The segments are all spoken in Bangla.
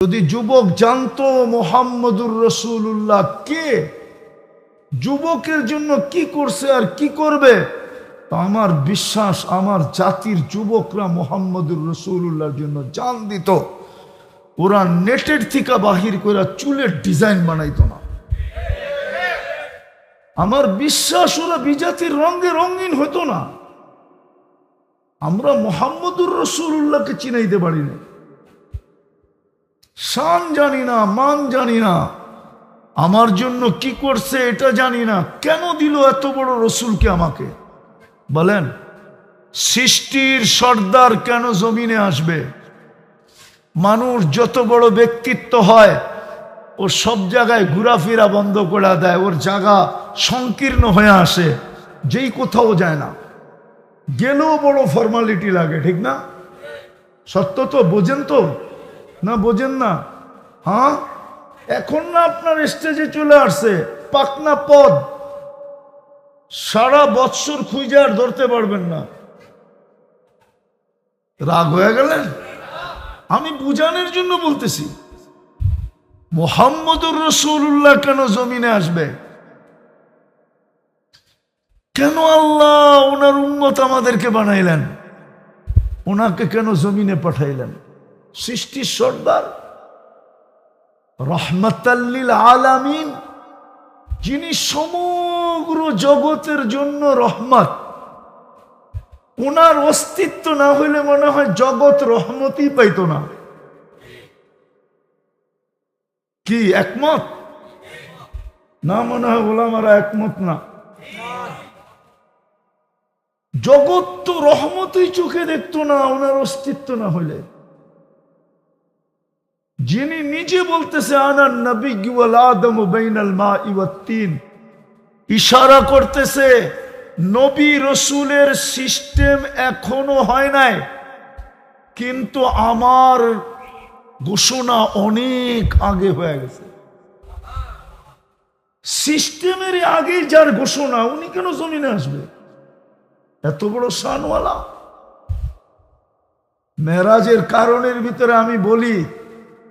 যদি যুবক জানতো মুহাম্মদুর রাসূলুল্লাহ কে, যুবকের জন্য কি করছে আর কি করবে, তো আমার বিশ্বাস আমার জাতির যুবকরা মুহাম্মদুর রাসূলুল্লাহর জন্য জান দিত। ওরা নেটের থেকে বাহির করে চুলের ডিজাইন বানাইতো না। আমার বিশ্বাস ওরা বিজাতির রঙে রঙিন হতো না। আমরা মুহাম্মদুর রাসূলুল্লাহকে চিনাইতে পারি না, শান জানি না, মান জানি না, আমার জন্য কি করছে এটা জানি না, কেন দিল এত বড় রসুলকে আমাকে? বলেন, সৃষ্টির সর্দার কেন জমিনে আসবে? মানুষ যত বড় ব্যক্তিত্ব হয় ও সব জায়গায় ঘোরাফেরা বন্ধ করে দেয়, ওর জায়গা সংকীর্ণ হয়ে আসে, যেই কোথাও যায় না, গেলেও বড় ফর্মালিটি লাগে, ঠিক না? সত্য তো, বোঝেন তো না? বোঝেন না? হ্যাঁ, এখন না আপনার স্টেজে চলে আসছে পাকনা পদ, সারা বৎসর খুঁজে আর ধরতে পারবেন না। রাগ হয়ে গেলেন? আমি বুঝানোর জন্য বলতেছি, মুহাম্মদুর রাসূলুল্লাহ কেন জমিনে আসবে? কেন আল্লাহ ওনার উম্মত আমাদেরকে বানাইলেন? ওনাকে কেন জমিনে পাঠাইলেন? সৃষ্টির সর্দার, রহমাতাল লিল আলামিন, যিনি সমগ্র জগতের জন্য রহমত। ওনার অস্তিত্ব না হইলে মনে হয় জগৎ রহমতই পাইত না। কি একমত না? মনে হয় ওলামারা একমত না। জগৎ তো রহমতই চোখে দেখতো না ওনার অস্তিত্ব না হইলে। যিনি নিজে বলতেছে আনা নবিয়্যু ওয়াল আদমু বাইনাল মাই ওয়াত তিন, ইশারা করতেছে নবী রসুলের সিস্টেম এখনো হয় নাই, কিন্তু আমার ঘোষণা অনেক আগে হয়ে গেছে। সিস্টেমের আগে যার ঘোষণা, উনি কেন জমিনে আসবে? এত বড় শানওয়ালা। মেরাজের কারণের ভিতরে আমি বলি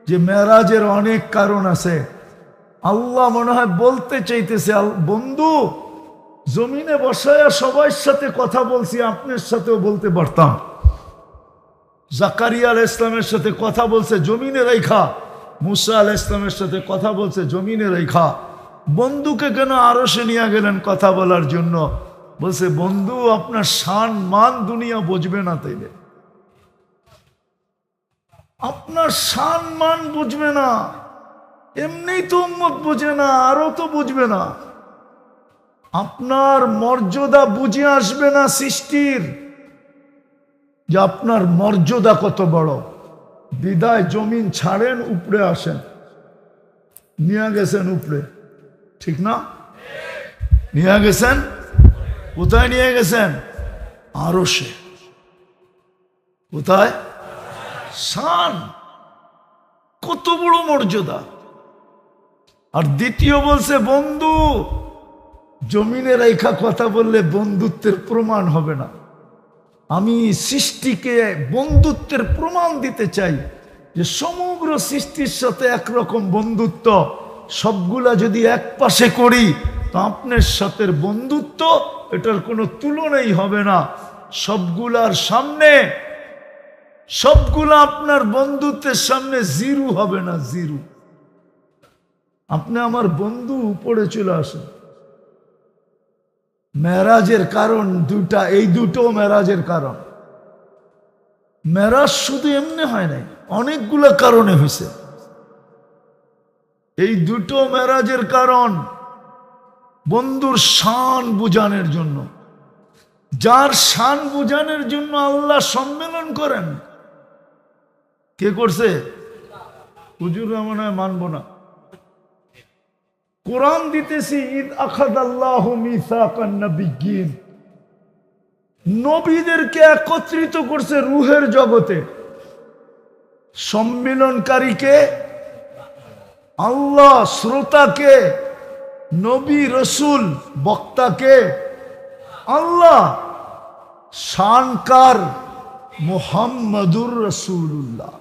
যে মেরাজের অনেক কারণ আছে। আল্লাহ মনে হয় বলতে চাইতেছে, বন্ধু জমিনে বসায়া সবার সাথে কথা বলছি, আপনার সাথেও বলতে পারতাম। জাকারিয়া আলাইহিস সালামের সাথে কথা বলছে জমিনে রেখা, মুসা আলাইহিস সালামের সাথে কথা বলছে জমিনে রেখা। বন্ধুকে কেন আরশে নিয়ে গেলেন কথা বলার জন্য? বলছে বন্ধু আপনার শান মান দুনিয়া বুঝবে না, তাইলে আপনার শান মান বুঝবে না। এমনি তো উম্মত বুঝে না, আরো তো বুঝবে না। আপনার মর্যাদা বুঝে আসবে না সৃষ্টির, যে আপনার মর্যাদা কত বড়। বিদায় জমিন ছাড়েন, উপরে আসেন, নিয়ে গেছেন উপরে, ঠিক না? নিয়ে গেছেন কোথায়? নিয়ে গেছেন আরশে। কোথায়? শান, কত বড় মর্যাদা। আর দ্বিতীয় বলছে বন্ধু জমিনে রেখা কথা বললে বন্ধুত্বের প্রমাণ হবে না। আমি সৃষ্টিকে বন্ধুত্বের প্রমাণ দিতে চাই, যে সমগ্র সৃষ্টির সাথে একরকম বন্ধুত্ব, সবগুলা যদি এক পাশে করি তো আপনার সাথে বন্ধুত্ব এটার কোনো তুলনাই হবে না। সবগুলার সামনে, সবগুলা আপনার বন্ধুত্বের সামনে জিরো হবে না, জিরো। আপনি আমার বন্ধু, উপরে চলে আসেন। মেরাজের কারণ দুটা, এই দুটো মেরাজের কারণ। মেরাজ শুধু এমনি হয় নাই, অনেকগুলো কারণে হয়েছে। এই দুটো মেরাজের কারণ বন্ধুর শান বুঝানোর জন্য। যার শান বুঝানোর জন্য আল্লাহ সম্মেলন করেন। কে করছে? হুজুররা মনে হয় মানব না। কোরআন দিতেছি, ঈদ আখাযাল্লাহু মিসাকান নাবিয়্যিন, নবীদেরকে একত্রিত করছে রূহের জগতে। সম্মিলনকারীকে আল্লাহ, শ্রোতাকে নবী রসুল, বক্তাকে আল্লাহ। শানকার মুহাম্মদুর রাসূলুল্লাহ।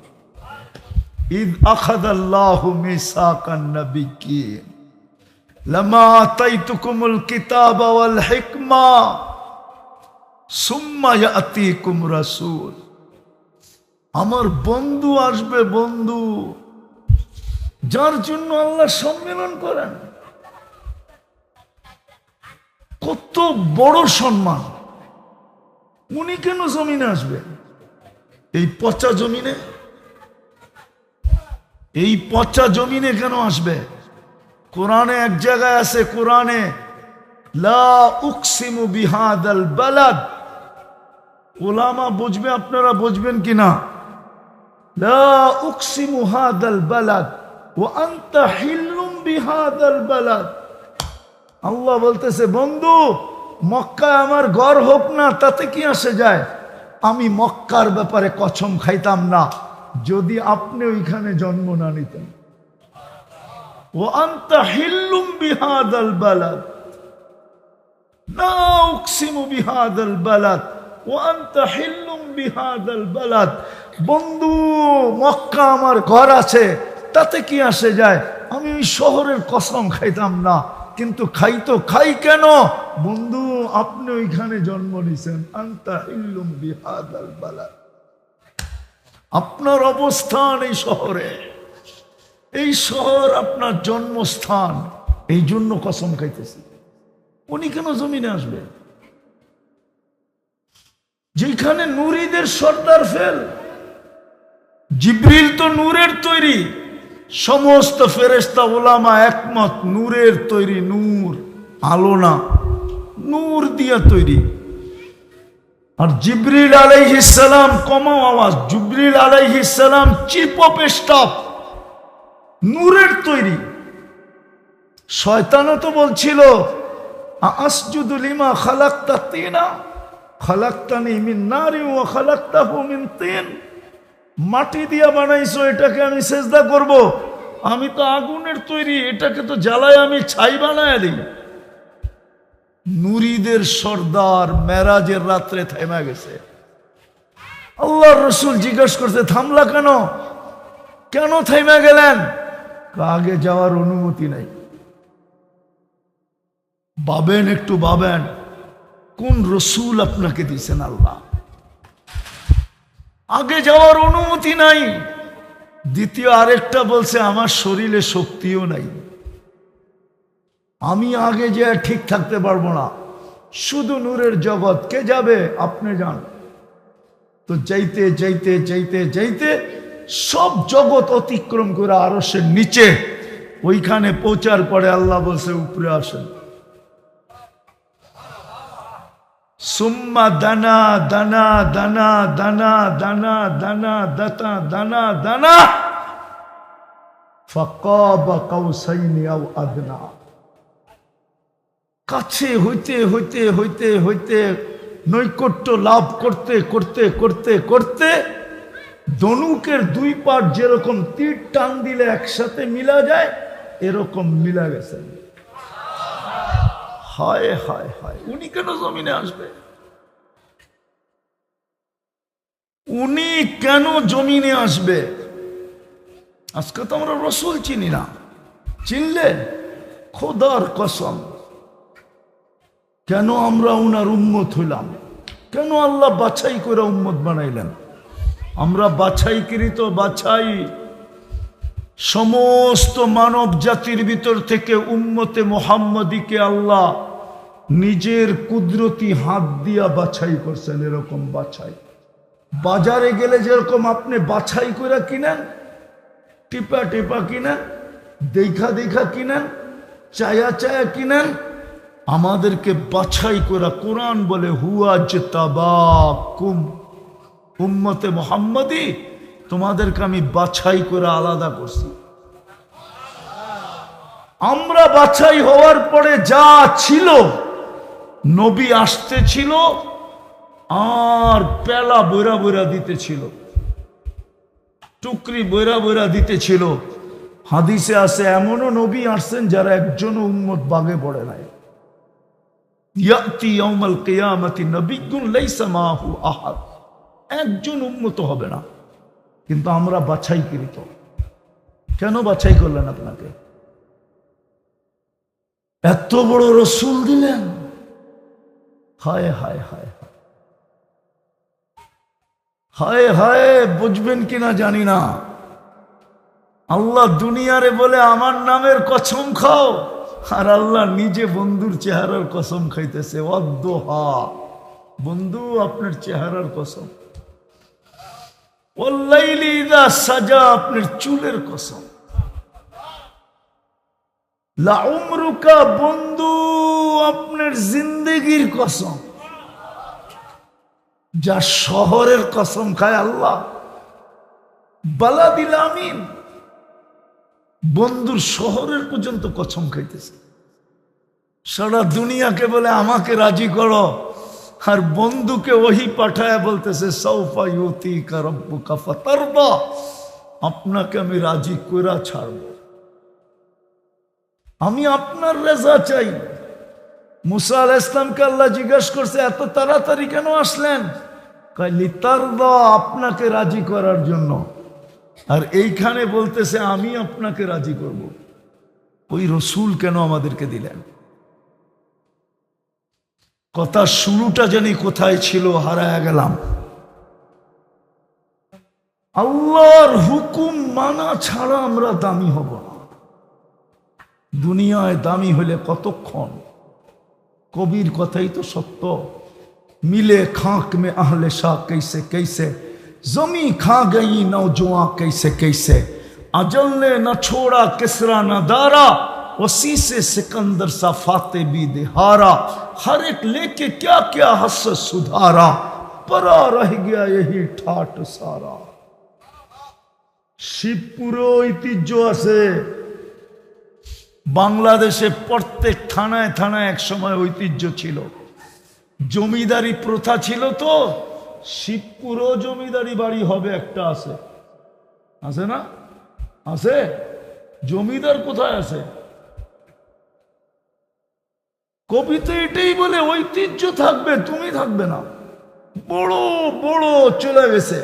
ইদ আখাযাল্লাহু মিসাকান নাবিয়্যিন লামা আতাইতুকুমুল কিতাবা ওয়াল হিকমা সুম্মা ইয়াতিকুম রাসূল। আমার বন্ধু আসবে, বন্ধু যার জন্য আল্লাহ সম্মেলন করেন। কত বড় সম্মান। উনি কেন জমিনে আসবে? এই পচা জমিনে, এই পচা জমিনে কেন আসবে? কোরআনে এক জায়গায় আছে, কোরআনে লা উকসিমু বিহাদাল বালাদ। উলামা বুঝবে, আপনারা বুঝবেন কিনা? লা উকসিমু হাদাল বালাদ ওয়া আনতা হিল্লুম বিহাদাল বালাদ। আল্লাহ বলতেছে, বন্ধু মক্কায় আমার ঘর হোক না, তাতে কি আসে যায়? আমি মক্কার ব্যাপারে কসম খাইতাম না যদি আপনি ওইখানে জন্ম না নিতেন। ওয়া আনতা হিল্লুম বিহাদাল বালাদ, লা উকসিমু বিহাদাল বালাদ ওয়া আনতা হিল্লুম বিহাদাল বালাদ। বন্ধু মক্কা আমার ঘর আছে, তাতে কি আসে যায়? আমি ওই শহরের কসম খাইতাম না, কিন্তু খাই তো খাই কেন? বন্ধু আপনি ওইখানে জন্ম নিছেন। আনতা হিল্লুম বিহাদাল বালাদ। আপনার অবস্থান এই শহরে, এই শহর আপনার জন্মস্থান, এই জন্য কসম খাইতেছি। উনি কেন জমিনে আসবে? যেখানে নূরীদের সর্দার ফেল। জিবরিল তো নূরের তৈরি, সমস্ত ফেরেশতা ওলামা একমত নূরের তৈরি, নূর আলো না, নূর দিয়া তৈরি। আর জিবরিল আলাইহিস সালাম, কমাও আওয়াজ, জিবরিল আলাইহিস সালাম চিফ অফ স্টাফ, নূরের তৈরি। শয়তানও তো বলছিল আসজুদু লিমা খালাকতা তিনা খালাকতানি মিন নারিন ওয়া খালাকতাহু মিন তিন। মাটি দিয়া বানাইছো, এটাকে আমি সেজদা করব? আমি তো আগুনের তৈরি, এটাকে তো জ্বালায় আমি ছাই বানায় দিই। নূরীদের সর্দার মেরাজের রাত্রে থেমে গেছে। আল্লাহর রাসূল জিজ্ঞাসা করতে, থামলা কেন? কেন থেমে গেলেন? আগে যাওয়ার অনুমতি নাই। ভাবেন, একটু ভাবেন, কোন রসুল আপনাকে দিয়েছেন আল্লাহ? আগে যাওয়ার অনুমতি নাই। দ্বিতীয় আরেকটা বলছে, আমার শরীরে শক্তিও নাই, আমি আগে যে ঠিক থাকতে পারবো না। শুধু নূরের জগৎ, কে যাবে? আপনি যান। তো যাইতে যাইতে যাইতে যাইতে সব জগৎ অতিক্রম করে আরশের নিচে, ওইখানে পৌঁছার পরে আল্লাহ বলছে, উপরে আসেন। সুম্মা দানা দানা দানা দানা দানা দানা দাতা দানা দানা ফাকাবা কাউসাইনি আও আদনা। কাছে হইতে হইতে হইতে হইতে নৈকট্য লাভ করতে করতে করতে করতে ধনুকের দুই পাট যেরকম তীর টান দিলে একসাথে মিলা যায়, এরকম মিলা গেছে। হায় হায় হায়, উনি কেন জমিনে আসবে? উনি কেন জমিনে আসবে? আজকে তো আমরা রসুল চিনি না, চিনলে খোদার কসম কেন আমরা উনার উম্মত হইলাম? কেন আল্লাহ বাছাই করে উম্মত বানাইলেন? আমরা বাছাইকৃত, বাছাই সমস্ত মানব জাতির ভিতর থেকে উম্মতে মুহাম্মাদীকে আল্লাহ নিজের কুদরতি হাত দিয়া বাছাই করছেন। এরকম বাছাই বাজারে গেলে যেরকম আপনি বাছাই করে কিনেন, টিপা টিপা কিনেন, দেখা দেখা কিনেন, চায়া চায়া কিনেন, আমাদেরকে বাছাই করা। কোরআন বলে হুয়া জতাবাকুম, উম্মতে মুহাম্মাদী তোমাদেরকে আমি বাছাই করে আলাদা করছি। আমরা বাছাই হওয়ার পরে যা ছিল, নবী আসতে ছিল আর পেলা বইরা বইরা দিতেছিল, টুকরি বইরা বইরা দিতেছিল। হাদিসে আছে এমনও নবী আসছেন যারা একজনও উম্মত বাগে পড়ে নাই। ইয়াতি ইয়াউমাল কিয়ামতি নবিয়্যুন লাইসা মাহু আহাদ, একজন উম্মত হবে না। কিন্তু আমরা বাছাইকৃত, কেন বাছাই করলেন আপনাকে? এত বড় রসুল দিলেন। হায় হায় হায় হায় হায়, বুঝবেন কিনা জানি না। আল্লাহ দুনিয়ারে বলে আমার নামের কসম খাও, আর আল্লাহ নিজে বন্ধুর চেহারার কসম খাইতেছে। ওয়াদ্দুহা, বন্ধু আপনার চেহারার কসম। ওয়াল্লাইলি ইযা সাজা, আপনার চুলের কসম। লাউমরুকা, বন্ধু আপনার জিন্দেগির কসম। যা শহরের কসম খায় আল্লাহ। বালাদিল আমিন, বন্ধুর শহরের পর্যন্ত কসম খাইতেছে। সারা দুনিয়াকে বলে আমাকে রাজি করো, আর বন্ধুকে ওহি পাঠায় বলতেছে সাউফা ইউতিকা রাব্বুকা ফাতারদা, আপনাকে আমি রাজি কইরা ছাড়ব। আমি আপনার রেজা চাই। মুসা আলাইহিস সালামকে আল্লাহ জিজ্ঞাসা করছে এত তাড়াতাড়ি কেন আসলেন? কয় লিতারদা, আপনাকে রাজি করার জন্য। আর এইখানে বলতেছে আমি আপনাকে রাজি করব। ওই রসুল কেন আমাদেরকে দিলেন? কথা শুরুটা জানি কোথায় ছিল, হারায় গেলাম। আল্লাহর হুকুম মানা ছাড়া আমরা দামি হব না। দুনিয়ায় দামি হলে কতক্ষণ? কবির কথাই তো সত্য। मिले खाक में अहले शाह कैसे कैसे, जमी खा गई नौजवां कैसे कैसे, अजल ने न छोड़ा किसरा न दारा, वसी से सिकंदर सा फाते भी दिहारा, हर एक लेके क्या क्या हस सुधारा, परा रह गया यही ठाट सारा। শিবপুরে ঐতিহ্য আছে। বাংলাদেশে প্রত্যেক থানায় থানায় এক সময় ঐতিহ্য ছিল, জমিদারি প্রথা ছিল। তো শিবপুরও জমিদারি বাড়ি হবে একটা আছে, আছে না? আছে। জমিদার কোথায় আছে? কবি তো এটাই বলে ঐতিহ্য থাকবে, তুমি থাকবে না। বড় বড় চলে গেছে।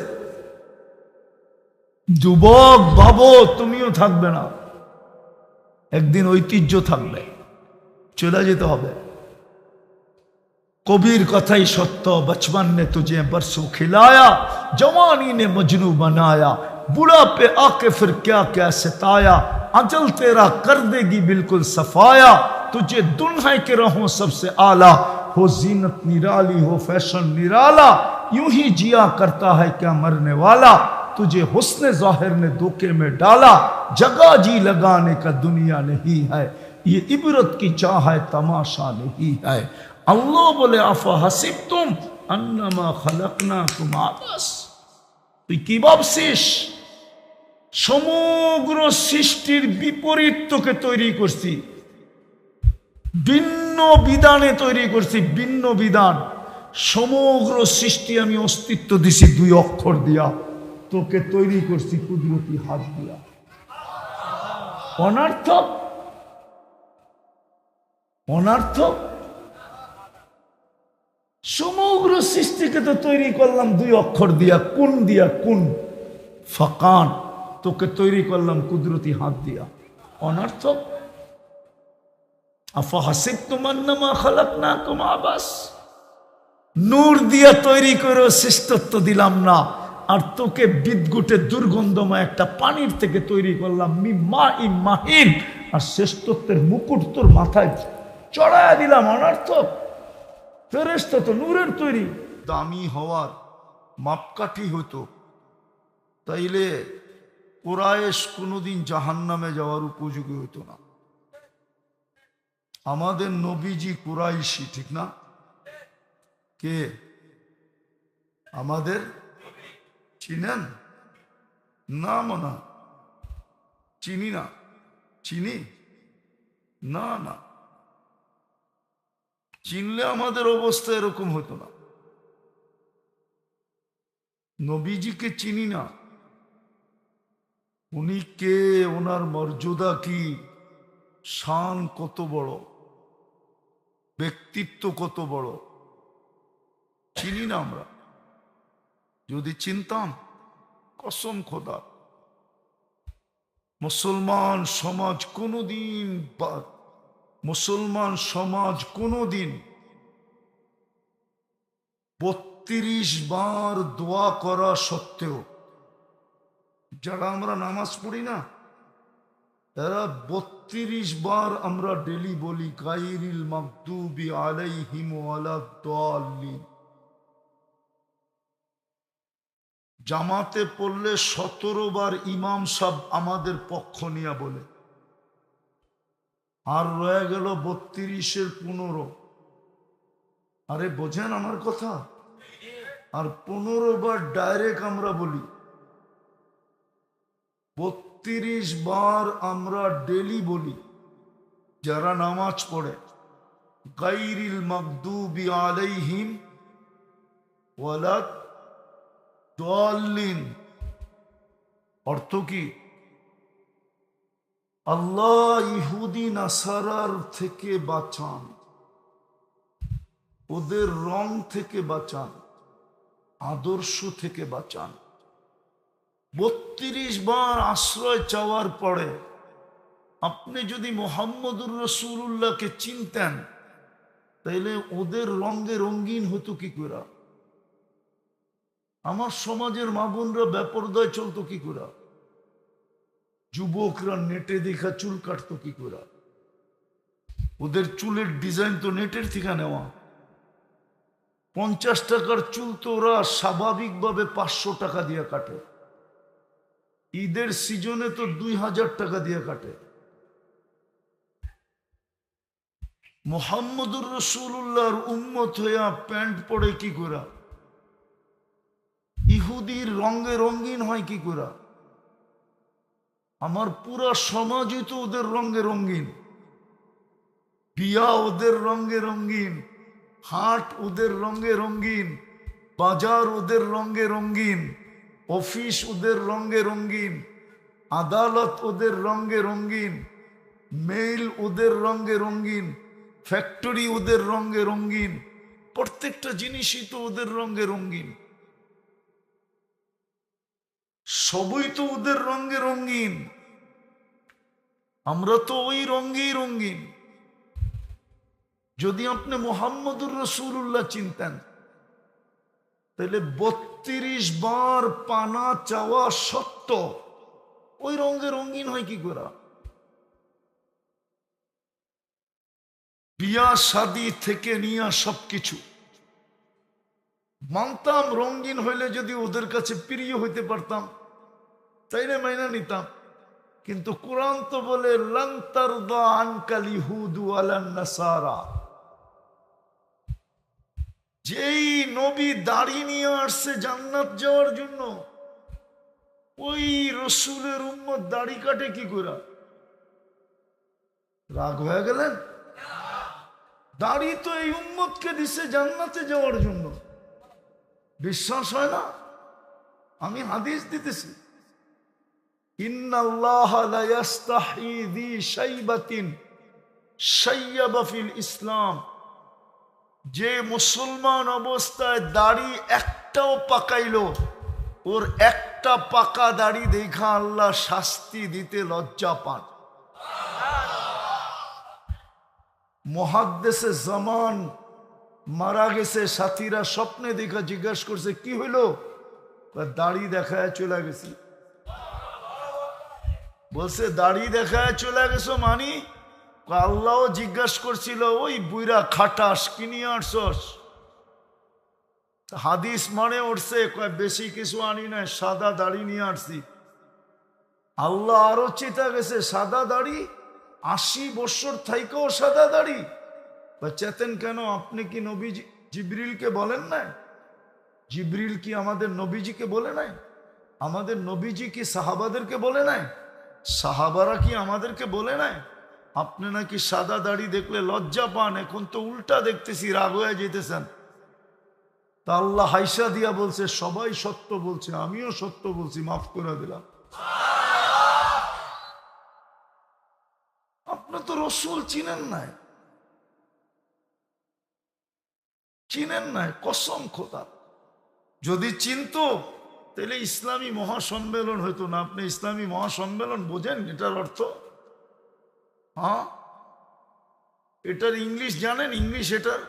যুবক ভাবো তুমিও থাকবে না। একদিন ঐতিহ্য থাকবে, চলে যেতে হবে। कबीर कथाई सत्य, बचपन ने तुझे बरसों खिलाया, जवानी ने मजनू बनाया, बुढ़ा पे आके फिर क्या क्या सताया, अजल तेरा कर देगी बिल्कुल सफाया, तुझे दुल्हन के रहो सबसे आला, हो जीनत निराली हो फैशन निराला, यूं ही जिया करता है क्या मरने वाला, तुझे हुस्न जाहिर ने धोखे में डाला, जगह जी लगाने का दुनिया नहीं है, ये इबरत की चाह है तमाशा नहीं है। আল্লাহ বলে আফা হাসিবতুম আন্নামা খালাকনাকুম আবাস, তুই কি ভাবছিস সমগ্র সৃষ্টির বিপরীত তোকে তৈরি করছি, ভিন্ন বিধানে তৈরি করছি, ভিন্ন বিধান। সমগ্র সৃষ্টি আমি অস্তিত্ব দিছি দুই অক্ষর দিয়া, তোকে তৈরি করছি কুদরতি হাত দিয়া। অনার্থক অনার্থক সমগ্র সৃষ্টিকে তো তৈরি করলাম দুই অক্ষর দিয়া, কুন দিয়া, কুন ফাকান, তোকে তৈরি করলাম কুদরতি হাত দিয়া। অনর্থক। আফা হাসিবতুম আন্নামা খালাকনাকুম আবাস, নূর দিয়া তৈরি করে শ্রেষ্ঠত্ব দিলাম না, আর তোকে বিদগুটে দুর্গন্ধময় একটা পানির থেকে তৈরি করলাম মিম্মা ইম্মাহিন, আর শ্রেষ্ঠত্বের মুকুট তোর মাথায় চড়ায়া দিলাম। অনর্থক। ফেরেশতা তো নূরের তৈরি। দামি হওয়ার মাপকাঠি হতো, তাইলে কুরাইশ কোনোদিন জাহান্নামে যাওয়ার উপযোগী হতো না। আমাদের নবীজি কুরাইশি, ঠিক না? কে আমাদের? চিনেন না? মনে চিনি না। চিনি না? না, চিনলে আমাদের অবস্থা এরকম হতো না। নবীজিকে চিনি না, উনি কে, ওনার মর্যাদা কি, শান কত বড়, ব্যক্তিত্ব কত বড়, চিনি না আমরা। যদি চিনতাম, কসম খোদা মুসলমান সমাজ কোনোদিন মুসলমান সমাজ কোনোদিন 32 বার দোয়া করা সত্ত্বেও, যারা আমরা নামাজ পড়ি না, এরা 32 বার আমরা ডেলি বলি গায়রিল মাগদুবি আলাইহিম ওয়ালাদ-দাল্লিন। জামাতে পড়লে 17 বার ইমাম সাহেব আমাদের পক্ষ নিয়ে বলে, আর রয়ে গেল 32-এর 15। আরে বোঝেন আমার কথা? আর 15 বার ডাইরেক্ট আমরা বলি। 32 বার আমরা ডেলি বলি যারা নামাজ পড়ে গায়রিল মাগদুবি আলাইহিম ওয়ালাদ-দাল্লিন। অর্থ কি? আল্লাহ ইহুদি নাসারার থেকে বাঁচান, ওদের রং থেকে বাঁচান, আদর্শ থেকে বাঁচান। 32 বার আশ্রয় চাওয়ার পরে আপনি যদি মুহাম্মদুর রাসূলুল্লাহকে চিনতেন, তাইলে ওদের রঙে রঙিন হতো কি করে? আমার সমাজের মা বোনরা বেপরদায় চলতো কি করে? যুবকরা নেটে দেখা চুল কাটতো কি করে? ওদের চুলের ডিজাইন তো নেটের থেকে নেওয়া। 50 টাকার চুল তো ওরা স্বাভাবিকভাবে 500 টাকা দিয়ে কাটে, ঈদের সিজনে তো 2000 টাকা দিয়ে কাটে। মুহাম্মদুর রাসূলুল্লাহর উম্মত হইয়া প্যান্ট পরে কি করে? ইহুদির রঙে রঙিন হয় কি করে? আমার পুরা সমাজই তো ওদের রঙে রঙিন। বিয়া ওদের রঙে রঙিন, হাট ওদের রঙে রঙিন, বাজার ওদের রঙে রঙিন, অফিস ওদের রঙে রঙিন, আদালত ওদের রঙে রঙিন, মেইল ওদের রঙে রঙিন, ফ্যাক্টরি ওদের রঙে রঙিন, প্রত্যেকটা জিনিসই তো ওদের রঙে রঙিন। সবই তো ওদের রঙে রঙিন, আমরা তো ওই রঙেই রঙিন। যদি আপনি মুহাম্মদুর রাসূলুল্লাহ চিনতেন, তাহলে 32 বার পানা চাওয়া সত্ত্বেও ওই রঙে রঙিন হয় কি করে? বিয়া শাদী থেকে নিয়ে সবকিছু মানতাম, রঙিন হইলে যদি ওদের কাছে প্রিয় হইতে পারতাম তাইলে মাইনা নিতাম। কিন্তু কোরআন তো বলে লান তারদা আনকাল ইহুদু ওয়ালান নাসারা। যেই নবী দাড়ি নিয়ে আসছে জান্নাত যাওয়ার জন্য, ওই রসুলের উম্মত দাড়ি কাটে কি করে? রাগ হয়ে গেলেন? দাড়ি তো এই উম্মতকে দিছে জান্নাতে যাওয়ার জন্য। বিশ্বাস হয় না? আমি হাদিস দিতেছি। ইন্নাল্লাহ লা ইস্তাহি যি শাইবাতিন শাইয়াবা ফিল ইসলাম। যে মুসলমান অবস্থায় দাড়ি একটাও পাকাইলো, ওর একটা পাকা দাড়ি দেখা আল্লাহ শাস্তি দিতে লজ্জা পান। মুহাদ্দিসে জামান মারা গেছে, সাথীরা স্বপ্নে দেখা জিজ্ঞাসা করছে কি হইলো? দাড়ি দেখায় চলে গেছি। বলছে দাড়ি দেখায় চলে গেছো মানি? আল্লাহ জিজ্ঞাসা করছিল ওই বুইরা খাটাস কি নিয়ে আসছস? হাদিস মানে উঠছে, বেশি কিছু আনি না, সাদা দাড়ি নিয়ে আসছি। আল্লাহ আরো চেতা গেছে, সাদা দাড়ি 80 বছর থাইকেও সাদা দাড়ি? চেতেন কেন? আপনি কি নবীজি জিবরিলকে বলেন নাই? জিবরিল কি আমাদের নবীজিকে বলে নাই? আমাদের নবীজি কি সাহাবাদেরকে বলে নাই? সাহাবারা কি আমাদেরকে বলে নাই আপনি নাকি সাদা দাড়ি দেখলে লজ্জা পান? এখন তো উল্টা দেখতেছি, রাগ হয়ে যেতেছেন। তা আল্লাহ হাইসা দিয়া বলছে সবাই সত্য বলছে, আমিও সত্য বলছি, মাফ করে দিলাম। আপনি তো রসুল চিনেন নাই, চিনেন নাই, কসম খোদা। যদি চিনতো তাহলে ইসলামী মহাসম্মেলন হইতো না। আপনি ইসলামী মহাসম্মেলন বোঝেন এটার অর্থ? হ্যাঁ, এটার ইংলিশ জানেন? ইংলিশ এটার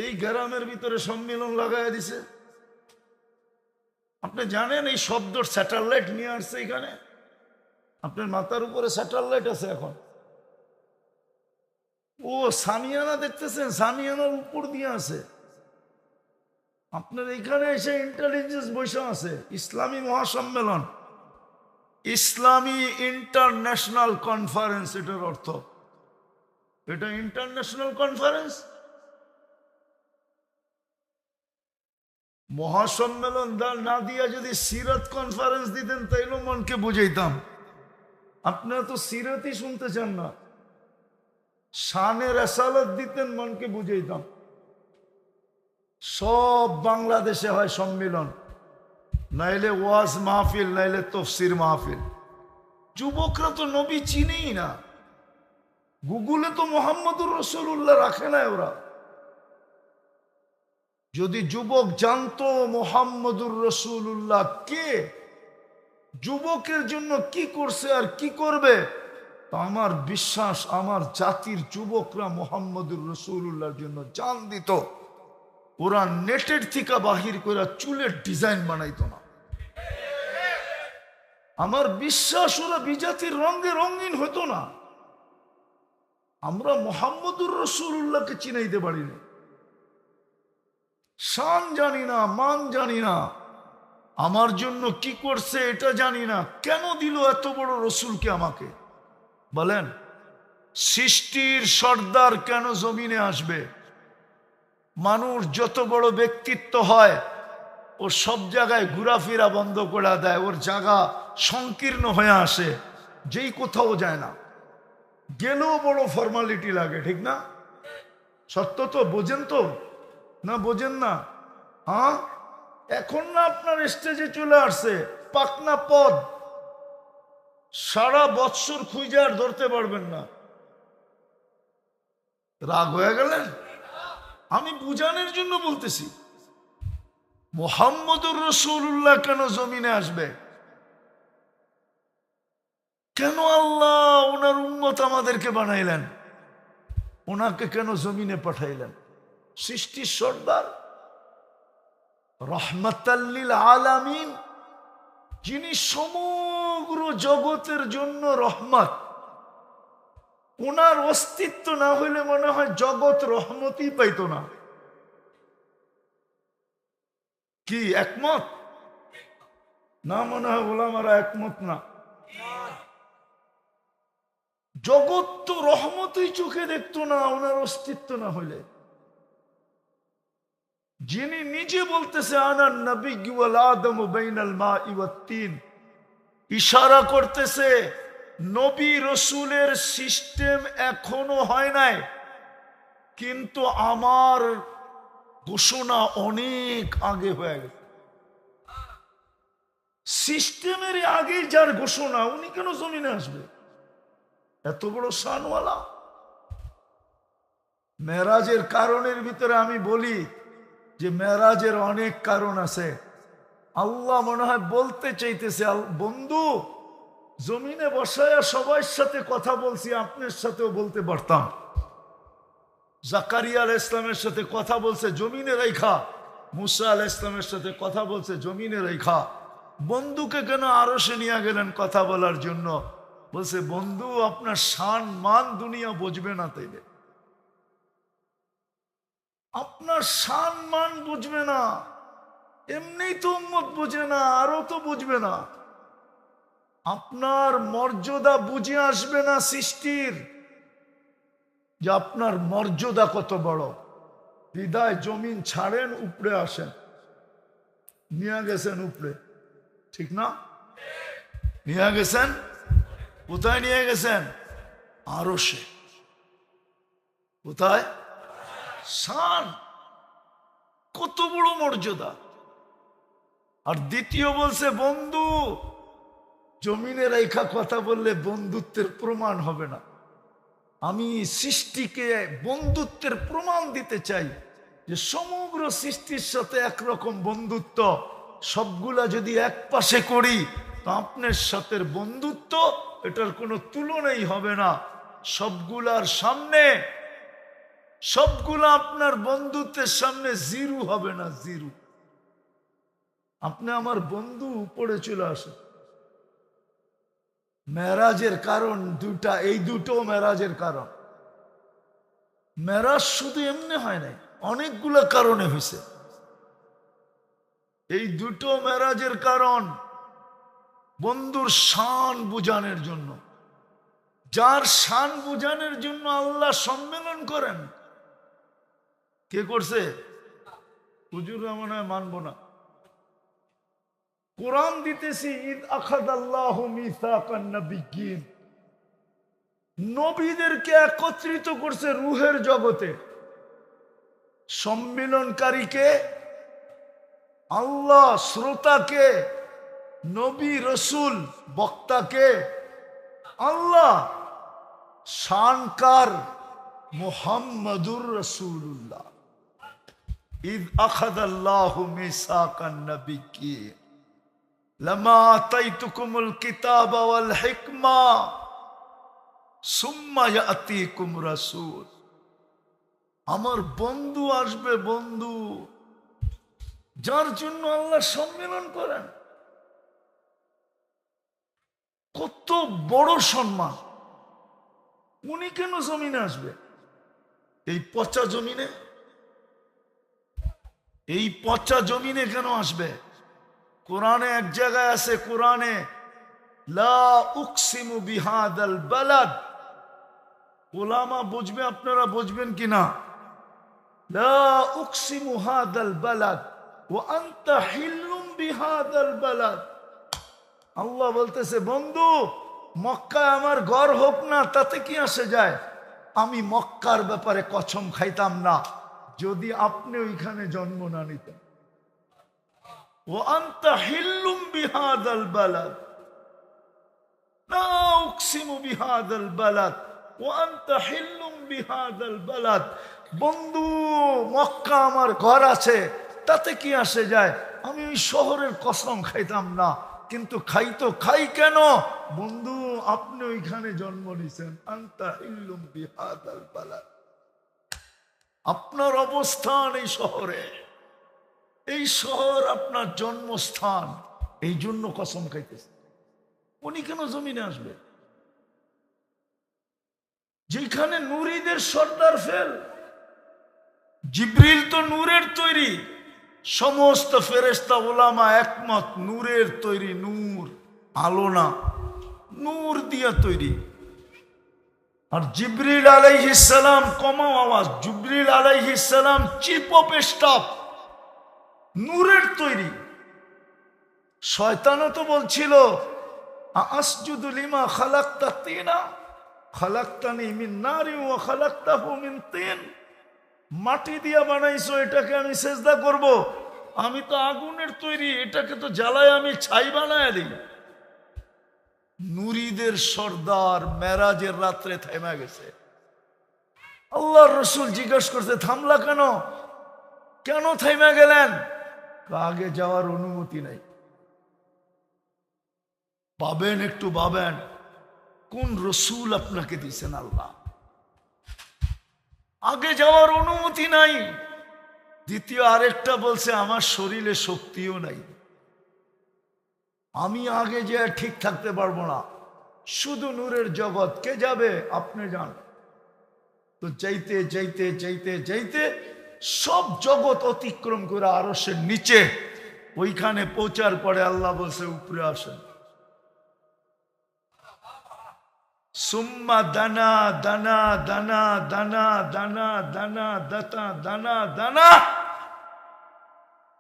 এই গ্রামের ভিতরে সম্মেলন লাগাই দিছে। আপনি জানেন এই শব্দর স্যাটেলাইট নিয়ে আসছে এখানে। আপনার মাথার উপরে স্যাটেলাইট আছে এখন। ও সামিয়ানা দেখতেছেন, সামিয়ানার উপর দিয়ে আছে। আপনার এখানে এসে ইন্টেলিজেন্স বৈশা আছে। ইসলামী মহাসম্মেলন, ইসলামী ইন্টারন্যাশনাল কনফারেন্স এটার অর্থ। এটা ইন্টারন্যাশনাল কনফারেন্স। মহাসম্মেলন না দিয়া যদি সিরাত কনফারেন্স দিতেন তাইলেও মনকে বুঝাইতাম। আপনারা তো সিরাতই শুনতে চান না। শানে রেসালত দিতেন, মনকে বুঝাইতাম। সব বাংলাদেশে হয় সম্মেলন, নাইলে ওয়াজ মাহফিল, নাইলে তফসির মাহফিল। যুবকরা তো নবী চিনেই না। গুগলে তো মোহাম্মদুর রসুল্লাহ রাখে না ওরা। যদি যুবক জানতো মোহাম্মদুর রসুল্লাহ কে, যুবকের জন্য কি করছে আর কি করবে, তো আমার বিশ্বাস আমার জাতির যুবকরা মোহাম্মদুর রসুল্লাহর জন্য জান দিত। ওরা নেটের থেকে বাহির করে চুলের ডিজাইন বানাইতো না। আমার বিশ্বাস ওরা বিজাতির রঙে রঙিন হতো না। আমরা মোহাম্মদুর রসুল্লাহকে চিনাইতে পারি না। শান জানি না, মান জানি না, আমার জন্য কি করছে এটা জানি না, কেন দিল এত বড় রসুলকে আমাকে? বলেন, সৃষ্টির সর্দার কেন জমিনে আসবে? মানুষ যত বড় ব্যক্তিত্ব হয় ও সব জায়গায় ঘোরাফেরা বন্ধ করে দেয়, ওর জায়গা সংকীর্ণ হয়ে আসে, যেই কোথাও যায় না। গেলেও বড় ফর্মালিটি লাগে, ঠিক না? সত্য তো, বোঝেন তো না? বোঝেন না? হ্যাঁ, এখন না আপনার স্টেজে চলে আসছে পাকনা পদ, সারা বৎসর খুঁজে আর ধরতে পারবেন না। রাগ হয়ে গেলেন? আমি বুঝানোর জন্য বলতেছি। মুহাম্মদুর রাসূলুল্লাহ কেন জমিনে আসবে? কেন আল্লাহ ওনার উম্মত আমাদেরকে বানাইলেন? ওনাকে কেন জমিনে পাঠাইলেন? সৃষ্টির সর্দার, রহমাতাল লিল আলামিন, যিনি সমগ্র জগতের জন্য রহমত। ওনার অস্তিত্ব না হইলে মনে হয় জগৎ রহমতই পাইত না। কি একমত না? মনে হয় ওলামারা একমত না। জগৎ তো রহমতই চোখে দেখতো না ওনার অস্তিত্ব না হইলে। যিনি নিজে বলতেছে আনান নবিয়্যু ওয়াল আদমু বাইনাল মাই ওয়াত তিন, ইশারা করতেছে নবী রসুলের সিস্টেম এখনো হয় নাই, কিন্তু আমার ঘোষণা অনেক আগে হয়ে গেছে। সিস্টেমের আগে যার ঘোষণা, উনি কেন জমিনে আসবে? এত বড় শানওয়ালা। মেরাজের কারণের ভিতরে আমি বলি যে মেরাজের অনেক কারণ আছে। আল্লাহ মনে হয় বলতে চাইতেছে, বন্ধু জমিনে বসায়া সবার সাথে কথা বলছি, আপনার সাথেও বলতে পারতাম। জাকারিয়া আলাইহিস সালামের সাথে কথা বলছে জমিনে রেখা, মুসা আলাইহিস সালামের সাথে কথা বলছে জমিনে রেখা। বন্ধুকে কেন আরশে নিয়ে গেলেন কথা বলার জন্য? বলছে বন্ধু আপনার শান মান দুনিয়া বুঝবে না, তাইলে আপনার শান মান বুঝবে না। এমনি তো উম্মত বুঝে না, আরো তো বুঝবে না। আপনার মর্যাদা বুঝে আসবে না সৃষ্টির, যে আপনার মর্যাদা কত বড়। বিদায় জমিন ছাড়েন, উপরে আসেন। নিয়ে গেছেন উপরে, ঠিক না? নিয়ে গেছেন কোথায়? নিয়ে গেছেন আরশে। কোথায়? শান, কত বড় মর্যাদা। আর দ্বিতীয় বলছে বন্ধু জমিনে রেখা কথা বললে বন্ধুত্বের প্রমাণ হবে না। আমি সৃষ্টিকে বন্ধুত্বের প্রমাণ দিতে চাই, যে সমগ্র সৃষ্টির সাথে একরকম বন্ধুত্ব, সবগুলা যদি এক পাশে করি তো আপনার সাথে বন্ধুত্ব এটার কোনো তুলনাই হবে না। সবগুলার সামনে, সবগুলা আপনার বন্ধুত্বের সামনে জিরো হবে না, জিরো। আপনি আমার বন্ধু, উপরে চলে আসে। মেরাজের কারণ দুটা, এই দুটো মেরাজের কারণ। মেরাজ শুধু এমনি হয় নাই, অনেকগুলো কারণে হয়েছে। এই দুটো মেরাজের কারণ বন্ধুর শান বুঝানোর জন্য। যার শান বুঝানোর জন্য আল্লাহ সম্মেলন করেন। কে করছে? হুজুর মনে হয় মানবো না। কোরআন দিতেছি, ঈদ আখাযাল্লাহু মিসাকান নাবিয়্যিন, নবীদেরকে একত্রিত করছে রূহের জগতে। সম্মিলনকারীকে আল্লাহ, শ্রোতাকে নবী, রসুল, বক্তাকে আল্লাহ, শানকার মুহাম্মাদুর রাসূলুল্লাহ। ঈদ আখাযাল্লাহু মিসাকান নাবিয়্যিন লামা আতাইতুকুমুল কিতাবা ওয়াল হিকমা সুম্মা ইয়াতিকুম রাসূল। আমার বন্ধু আসবে, বন্ধু যার জন্য আল্লাহ সম্মেলন করেন। কত বড় সম্মান! উনি কেন জমিনে আসবে? এই পচা জমিনে, এই পচা জমিনে কেন আসবে? কোরআনে এক জায়গায় আছে, কোরআনে লা উকসিমু বিহাদাল বালাদ। ওলামা বুঝবে, আপনারা বুঝবেন কিনা? লা উকসিমু হাদাল বালাদ ওয়া আনতা হিল্লুম বিহাদাল বালাদ। আল্লাহ বলতেছে, বন্ধু মক্কায় আমার ঘর হোক না, তাতে কি আসে যায়? আমি মক্কার ব্যাপারে কসম খাইতাম না যদি আপনি ওইখানে জন্ম না নিতেন। ওয়া আনতা হিল্লুম বিহাদাল বালাদ, লা উকসিমু বিহাদাল বালাদ ওয়া আনতা হিল্লুম বিহাদাল বালাদ। বন্ধু মক্কা আমার ঘর আছে, তাতে কি আসে যায়? আমি ওই শহরের কসম খাইতাম না, কিন্তু খাই তো খাই কেন? বন্ধু আপনি ওইখানে জন্ম নিছেন। আনতা হিল্লুম বিহাদাল বালাদ, আপনার অবস্থান এই শহরে, এই শহর আপনার জন্মস্থান, এই জন্য কসম খাইতেছে। উনি কেন জমিনে আসবে? যেখানে নূরীদের সর্দার ফেল। জিবরিল তো নূরের তৈরি, সমস্ত ফেরেশতা ওলামা একমত নূরের তৈরি, নূর, আলো না, নূর দিয়া তৈরি। আর জিবরিল আলাইহিস সালাম, কমাও আওয়াজ, জিবরিল আলাইহিস সালাম চিফ অফ স্টাফ, নূরের তৈরি। শয়তানও তো বলছিল, আসজুদু লিমা খালাকতা তিনা খালাকতানি মিন নারি ওয়া খালাকতাহু মিন তিন। মাটি দিয়া বানাইছো, এটাকে আমি সেজদা করব? আমি তো আগুনের তৈরি, এটাকে তো জ্বালায় আমি ছাই বানায় দিই। নূরীদের সর্দার মেরাজের রাত্রে থেমে গেছে। আল্লাহর রসুল জিজ্ঞেস করছে, থামলা কেন? কেন থেমে গেলেন? আগে যাওয়ার অনুমতি নাই। পাবেন, একটু ভাবেন কোন রসুল আপনাকে দিয়েছেন আল্লাহ। আগে যাওয়ার অনুমতি নাই। দ্বিতীয় আরেকটা বলছে, আমার শরীরে শক্তিও নাই, আমি আগে যে ঠিক থাকতে পারবো না। শুধু নূরের জগৎ, কে যাবে? আপনি যান। তো যাইতে যাইতে যাইতে যাইতে সব জগৎ অতিক্রম করে আরশের নিচে, ওইখানে পৌঁছার পরে আল্লাহ বলছে, উপরে আসেন। সুম্মা দানা দানা দানা দানা দানা দানা দাতা দানা দানা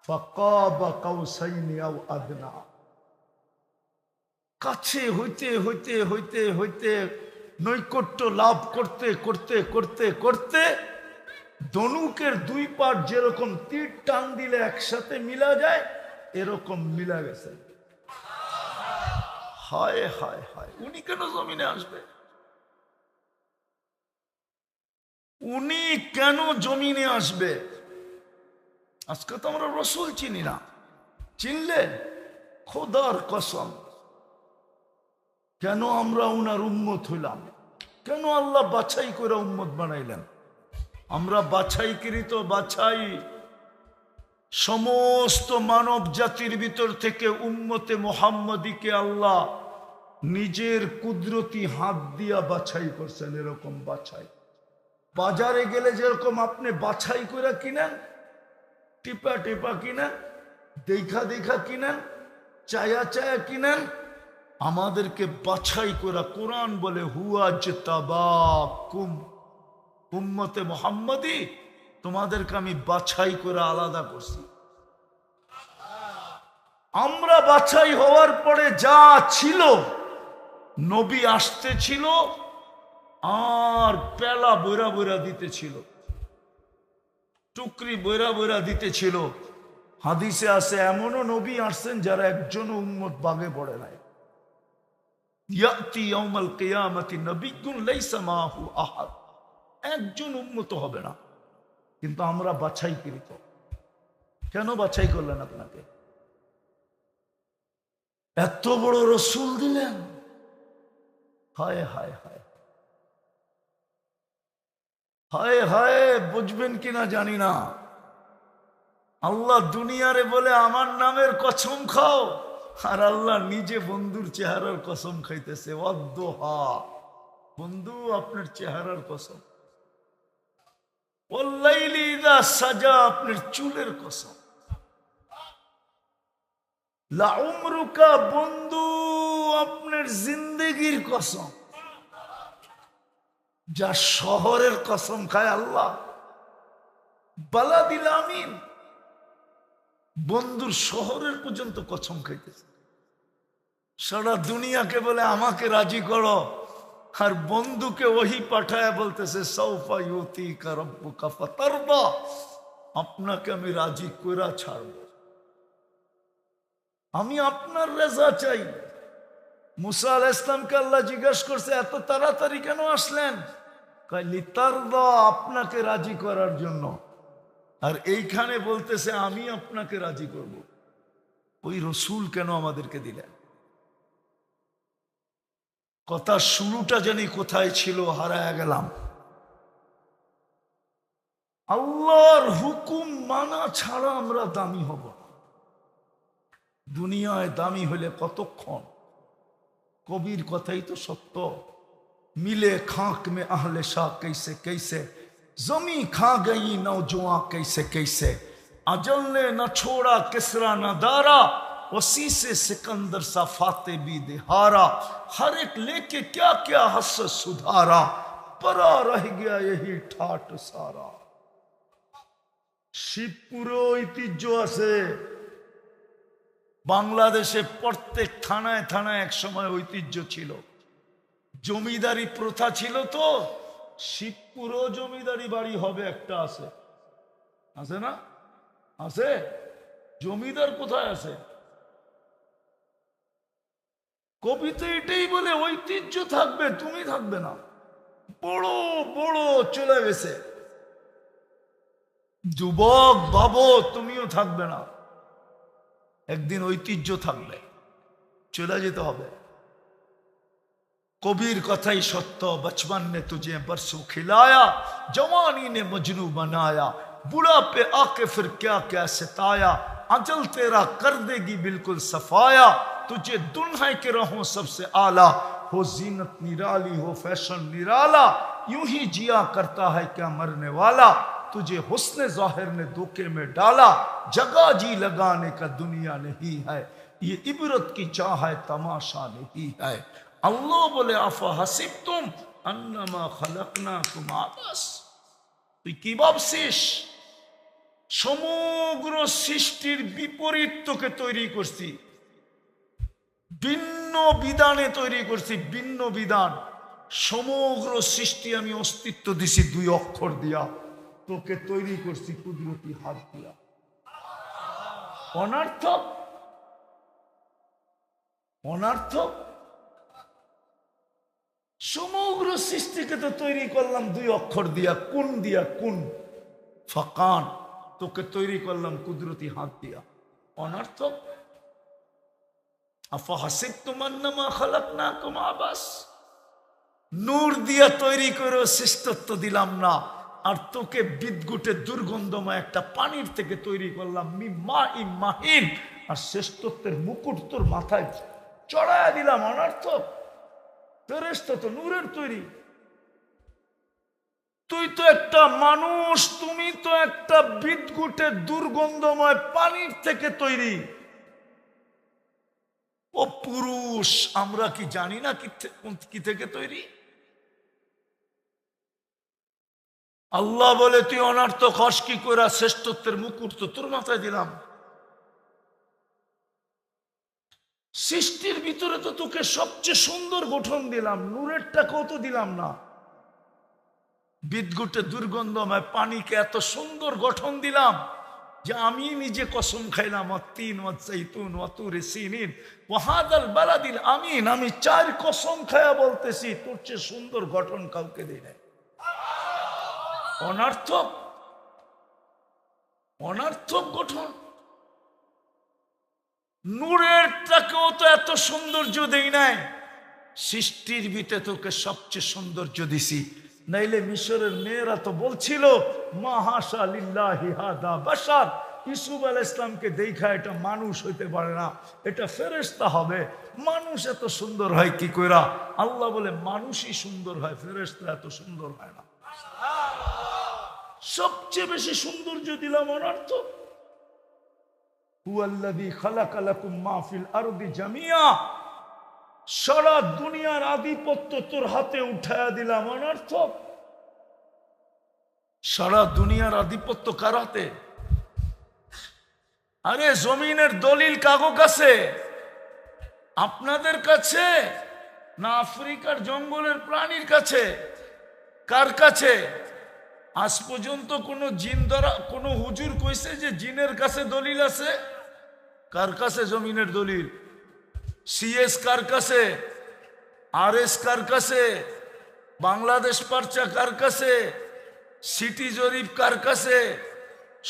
ফাকাবা কাউসাইনি আও আদনা। কাছে হইতে হইতে হইতে হইতে নৈকট্য লাভ করতে করতে করতে করতে ধনুকের দুই পাট যেরকম তীর টান দিলে একসাথে মিলা যায়, এরকম মিলা গেছে। হায় হায় হায়, উনি কেন জমিনে আসবে? উনি কেন জমিনে আসবে? আজকে তো আমরা রসুল চিনি না, চিনলেন? খোদার কসম, কেন আমরা উনার উম্মত হইলাম? কেন আল্লাহ বাছাই করে উম্মত বানাইলেন? আমরা বাছাইকৃত, বাছাই সমস্ত মানব জাতির ভিতর থেকে উম্মতে মুহাম্মদীকে আল্লাহ নিজের কুদরতি হাত দিয়া বাছাই করছেন। এরকম বাছাই বাজারে গেলে যেরকম আপনি বাছাই করে কিনেন, টিপা টিপা কিনেন, দেখা দেখা কিনেন, চায়া চায়া কিনেন, আমাদেরকে বাছাই করা। কোরআন বলে হুয়া জতাবাকুম, উম্মতে মুহাম্মদী তোমাদেরকে আমি বাছাই করে আলাদা করছি। আমরা বাছাই হওয়ার পরে যা ছিল, নবী আসতে ছিল আর পেলা বইরা বইরা দিতেছিল, টুকরি বইরা বইরা দিতেছিল। হাদিসে আছে এমনও নবী আসছেন যারা একজনও উম্মত বাগে পড়ে নাই। ইয়াতি ইয়াউমাল কিয়ামতি নবিয়্যুন লাইসা মাহু আহাদ, একজন উম্মত হবে না। কিন্তু আমরা বাছাইকৃত। কেন বাছাই করলেন আপনাকে? এত বড় রসুল দিলেন। হায় হায় হায় হায় হায়, বুঝবেন কিনা জানি না। আল্লাহ দুনিয়ারে বলে আমার নামের কসম খাও, আর আল্লাহ নিজে বন্ধুর চেহারার কসম খাইতেছে। ওয়াদ্দুহা, বন্ধু আপনার চেহারার কসম। ওয়াল্লাইলি ইযা সাজা, আপনার চুলের কসম। লাউমরুকা, বন্ধু আপনার জিন্দেগির কসম। যা শহরের কসম খায় আল্লাহ, বালাদিল আমিন, বন্ধুর শহরের পর্যন্ত কসম খাইতেছে। সারা দুনিয়াকে বলে আমাকে রাজি করো, আর বন্ধুকে ওহি পাঠায় বলতেছে সাউফা ইউতিকা রাব্বুকা ফাতারদা, আপনাকে আমি রাজি কইরা ছাড়ব। আমি আপনার রেজা চাই। মুসা আলাইহিস সালামকে আল্লাহ জিজ্ঞাসা করছে এত তাড়াতাড়ি কেন আসলেন? কয় লিতারদা, আপনাকে রাজি করার জন্য। আর এইখানে বলতেছে আমি আপনাকে রাজি করব। ওই রসুল কেন আমাদেরকে দিলেন? কথা শুরুটা জানি কোথায় ছিল, হারায় গেলাম। আল্লাহর হুকুম মানা ছাড়া আমরা দামি হব। দুনিয়ায় দামি হলে কতক্ষণ? কবির কথাই তো সত্য। मिले खाक में अहले शाह कैसे कैसे, जमी खा गई नौजवां कैसे कैसे, अजल ने न छोड़ा किसरा न दारा, उसी से सिकंदर सा फाते भी दिहारा, हर एक लेके क्या क्या हस सुधारा, परा रह गया यही ठाट सारा। শিবপুরে ঐতিহ্য আছে। বাংলাদেশে প্রত্যেক থানায় থানায় এক সময় ঐতিহ্য ছিল, জমিদারি প্রথা ছিল। তো শিবপুরও জমিদারি বাড়ি হবে একটা আছে, আছে না? আছে। জমিদার কোথায় আছে? কবিতা এটাই বলে ঐতিহ্য থাকবে, তুমি থাকবে না। বড় বড় চলে গেছে। যুবক ভাবো তুমিও থাকবে না। একদিন ঐতিহ্য থাকবে, চলে যেতে হবে। कबीर कथा ही सत्य, बचपन ने तुझे बरसों खिलाया, जवानी ने मजनू बनाया, बुढ़ापे आके फिर क्या क्या सताया, अजल तेरा कर देगी बिल्कुल सफाया, तुझे दुल्हन के रहो सबसे आला, हो जीनत निराली हो फैशन निराला, यूं ही जिया करता है क्या मरने वाला, तुझे हुस्न जाहिर ने धोखे में डाला, जगह जी लगाने का दुनिया नहीं है, ये इबरत की चाह है तमाशा नहीं है। আল্লাহ বলে আফা হাসিবতুম আন্নামা খালাকনাকুম আবাস, তুই কি ভাবছিস সমগ্র সৃষ্টির বিপরীত তোকে তৈরি করছি, ভিন্ন বিধানে তৈরি করছি, ভিন্ন বিধান। সমগ্র সৃষ্টি আমি অস্তিত্ব দিছি দুই অক্ষর দিয়া, তোকে তৈরি করছি কুদরতি হাত দিয়া। অনার্থক অনার্থক সমগ্র সৃষ্টিকে তো তৈরি করলাম দুই অক্ষর দিয়া, কোন দিয়া? কোন ফাকান, তোকে তৈরি করলাম কুদরতি হাত দিয়া। অনার্থক। আফাহাসিবতুম আন্নামা খালাকনাকুম আবাস, নূর দিয়া তৈরি করে শ্রেষ্ঠত্ব দিলাম না, আর তোকে বিদ্যুটের দুর্গন্ধময় একটা পানির থেকে তৈরি করলাম মিম্মা মাহিন, আর শ্রেষ্ঠত্বের মুকুট তোর মাথায় চড়ায়া দিলাম। অনর্থক, ফেরেশতা তো নূরের তৈরি, তুই তো একটা মানুষ, তুমি তো একটা বিদ্যুটের দুর্গন্ধময় পানির থেকে তৈরি। ও পুরুষ, আমরা কি জানি না কি থেকে তৈরি? আল্লাহ বলে তুই অনার্থক হস কি করে? শ্রেষ্ঠত্বের মুকুট তো তোর মাথায় দিলাম। সৃষ্টির ভিতরে তো তোকে সবচেয়ে সুন্দর গঠন দিলাম, নূরেরটাকেও তো দিলাম না। বিদ্যুটের দুর্গন্ধময় পানিকে এত সুন্দর গঠন দিলাম যে আমি নিজে কসম খাইলাম, অত্তিন ওয়াজ্জাইতুন ওয়াতুরি সিনিন ওয়াহাদাল বালাদিল আমিন, আমি 4 কসম খায়া বলতেছি তোর চেয়ে সুন্দর গঠন কাউকে দেই নাই। অনর্থক, অনর্থক গঠন। নূরেরটাকেও তো এত সৌন্দর্য দেই নাই, সৃষ্টির ভিতরে তোকে সবচেয়ে সৌন্দর্য দিছি। নাইলে মিশরের মেয়েরা তো বলছিল মা হাশা লিল্লাহি হাদা বাশার, ইউসুফ আলাইহিস ইসলামকে দেখা এটা মানুষ হইতে পারে না, এটা ফেরেশতা হবে। মানুষ এত সুন্দর হয় কি কইরা? আল্লাহ বলে মানুষই সুন্দর হয়, ফেরেশতা এত সুন্দর হয় না। সবচেয়ে বেশি সৌন্দর্য দিলাম অনর্থক। হুয়াল্লাযী খালাকা লাকুম মা ফিল আরদি জামিয়া, সারা দুনিয়ার আধিপত্য তোর হাতে উঠায়া দিলাম। অনর্থক, সারা দুনিয়ার আধিপত্য কার হাতে? আরে জমিনের দলিল কাগজ আছে আপনাদের কাছে না আফ্রিকার জঙ্গলের প্রাণীর কাছে? কার কাছে? আজ পর্যন্ত কোনো জিন দ্বারা কোনো হুজুর কইছে যে জিনের কাছে দলিল আছে? কার কাছে জমিনের দলিল? সিএস কার কাছে? আরএস কার কাছে? বাংলাদেশ পারচা কার কাছে? সিটি জরিপ কার কাছে?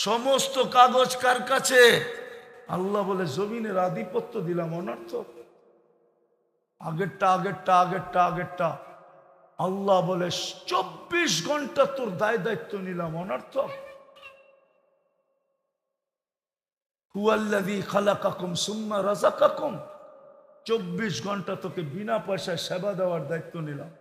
সমস্ত কাগজ কার কাছে? আল্লাহ বলে জমিনের আধিপত্য দিলাম। অনর্থক, আগেরটা আগেরটা আগেরটা আগেরটা। আল্লাহ বলে 24 ঘন্টা তোর দায়িত্ব নিলাম। অনর্থক, হুয়াল্লাযী খালাকাকুম সুম্মা রাযাকাকুম, 24 ঘন্টা তোকে বিনা পয়সায় সেবা দেওয়ার দায়িত্ব নিলাম।